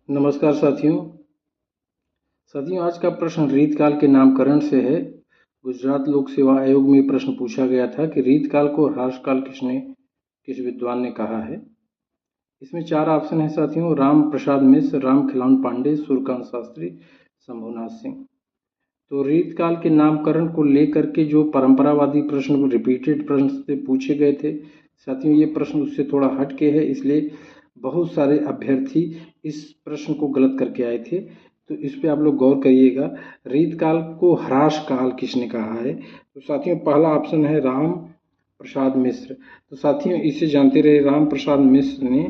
नमस्कार साथियों, आज का प्रश्न रीतकाल के नामकरण से है। गुजरात लोक सेवा आयोग में प्रश्न पूछा गया था कि रीतकाल को ह्रासकाल किस विद्वान ने कहा है। इसमें 4 ऑप्शन है साथियों: राम प्रसाद मिश्र, राम खिलावन पांडे, सूर्यकांत शास्त्री, शंभुनाथ सिंह। तो रीतकाल के नामकरण को लेकर के जो परंपरावादी प्रश्न, रिपीटेड प्रश्न से पूछे गए थे साथियों, ये प्रश्न उससे थोड़ा हट के है, इसलिए बहुत सारे अभ्यर्थी इस प्रश्न को गलत करके आए थे। तो इस पे आप लोग गौर करिएगा। रीतकाल को ह्रास काल किसने कहा है? तो साथियों पहला ऑप्शन है राम प्रसाद मिश्र। तो साथियों इसे जानते रहे, राम प्रसाद मिश्र ने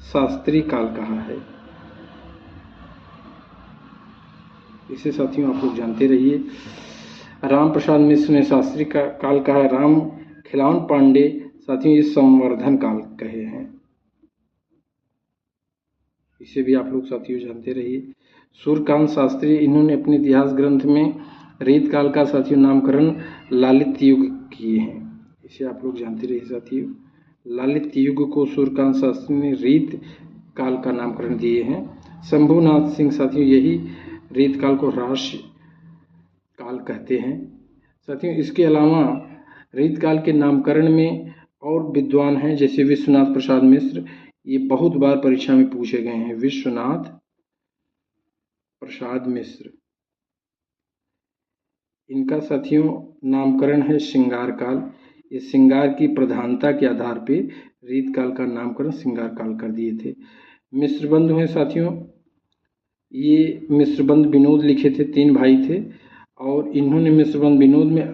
शास्त्री काल कहा है। इसे साथियों आप लोग जानते रहिए। राम प्रसाद मिश्र ने शास्त्री काल कहा है। राम खिलावन पांडे साथियों ये संवर्धन काल कहे हैं। इसे भी आप लोग साथियों जानते रहिए। सूर्यकांत शास्त्री, इन्होंने अपने इतिहास ग्रंथ में रीतकाल का साथियों नामकरण लालित युग किए हैं। इसे आप लोग जानते रहिए साथियों। लालित युग को सूर्यकांत शास्त्री ने रीत काल का नामकरण दिए हैं। शंभुनाथ सिंह साथियों यही रीतकाल को ह्रास काल कहते हैं। साथियों इसके अलावा रीतकाल के नामकरण में और विद्वान हैं, जैसे विश्वनाथ प्रसाद मिश्र, ये बहुत बार परीक्षा में पूछे गए हैं। विश्वनाथ प्रसाद मिश्र, इनका साथियों नामकरण है श्रृंगार काल। ये श्रृंगार की प्रधानता के आधार पे रीतकाल का नामकरण श्रृंगार काल कर दिए थे। मिश्रबंधु हैं साथियों, ये मिश्रबंध विनोद लिखे थे, 3 भाई थे, और इन्होंने मिश्रबंध विनोद में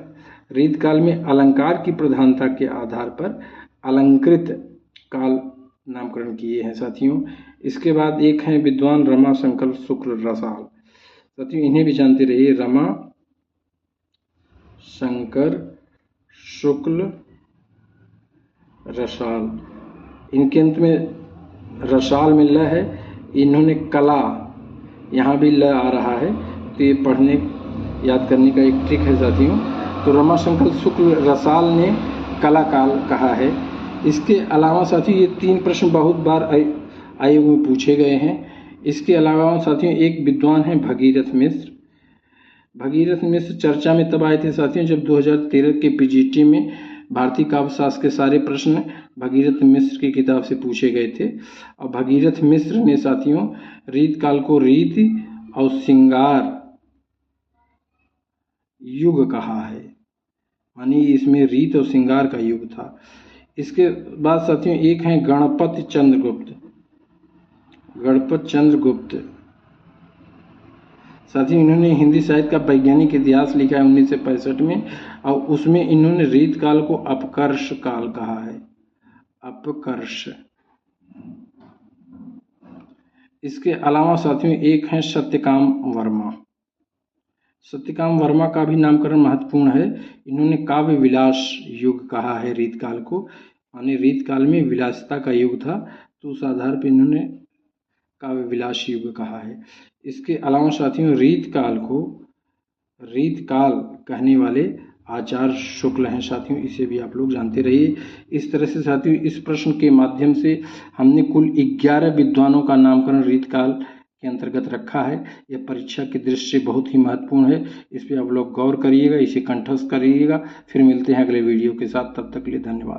रीतकाल में अलंकार की प्रधानता के आधार पर अलंकृत काल नामकरण किए हैं साथियों। इसके बाद एक हैं विद्वान रमा शंकर शुक्ल रसाल। साथियों इन्हें भी जानते रहिए, रमा शंकर शुक्ल रसाल। इनके अंत में रसाल मिल रहा है। इन्होंने कला, यहाँ भी ल आ रहा है, तो ये पढ़ने याद करने का एक ट्रिक है साथियों। तो रमाशंकर शुक्ल रसाल ने कला काल कहा है। इसके अलावा साथियों ये 3 प्रश्न बहुत बार आयोग में पूछे गए हैं। इसके अलावा साथियों एक विद्वान हैं भगीरथ मिश्र। भगीरथ मिश्र चर्चा में तब आए थे साथियों जब 2013 के पीजीटी में भारतीय काव्यशास्त्र के सारे प्रश्न भगीरथ मिश्र की किताब से पूछे गए थे। और भगीरथ मिश्र ने साथियों रीतकाल को रीत और श्रृंगार युग कहा है, मानी इसमें रीत और श्रृंगार का युग था। इसके बाद साथियों एक हैं गणपत चंद्र गुप्त। गणपत चंद्र गुप्त साथियों इन्होंने हिंदी साहित्य का वैज्ञानिक इतिहास लिखा है 1965 में, और उसमें इन्होंने रीतकाल को अपकर्ष काल कहा है। अपकर्ष। इसके अलावा साथियों एक हैं सत्यकाम वर्मा। सत्यकाम वर्मा का भी नामकरण महत्वपूर्ण है। इन्होंने काव्य विलास युग कहा है रीतकाल को, माने रीतकाल में विलासिता का युग था, तो उस आधार पर इन्होंने काव्य विलास युग कहा है। इसके अलावा साथियों रीतकाल को रीतकाल कहने वाले आचार्य शुक्ल हैं साथियों, इसे भी आप लोग जानते रहिए। इस तरह से साथियों इस प्रश्न के माध्यम से हमने कुल 11 विद्वानों का नामकरण रीतकाल के अंतर्गत रखा है। यह परीक्षा की दृष्टि से बहुत ही महत्वपूर्ण है। इस पर आप लोग गौर करिएगा, इसे कंठस्थ करिएगा। फिर मिलते हैं अगले वीडियो के साथ, तब तक के लिए धन्यवाद।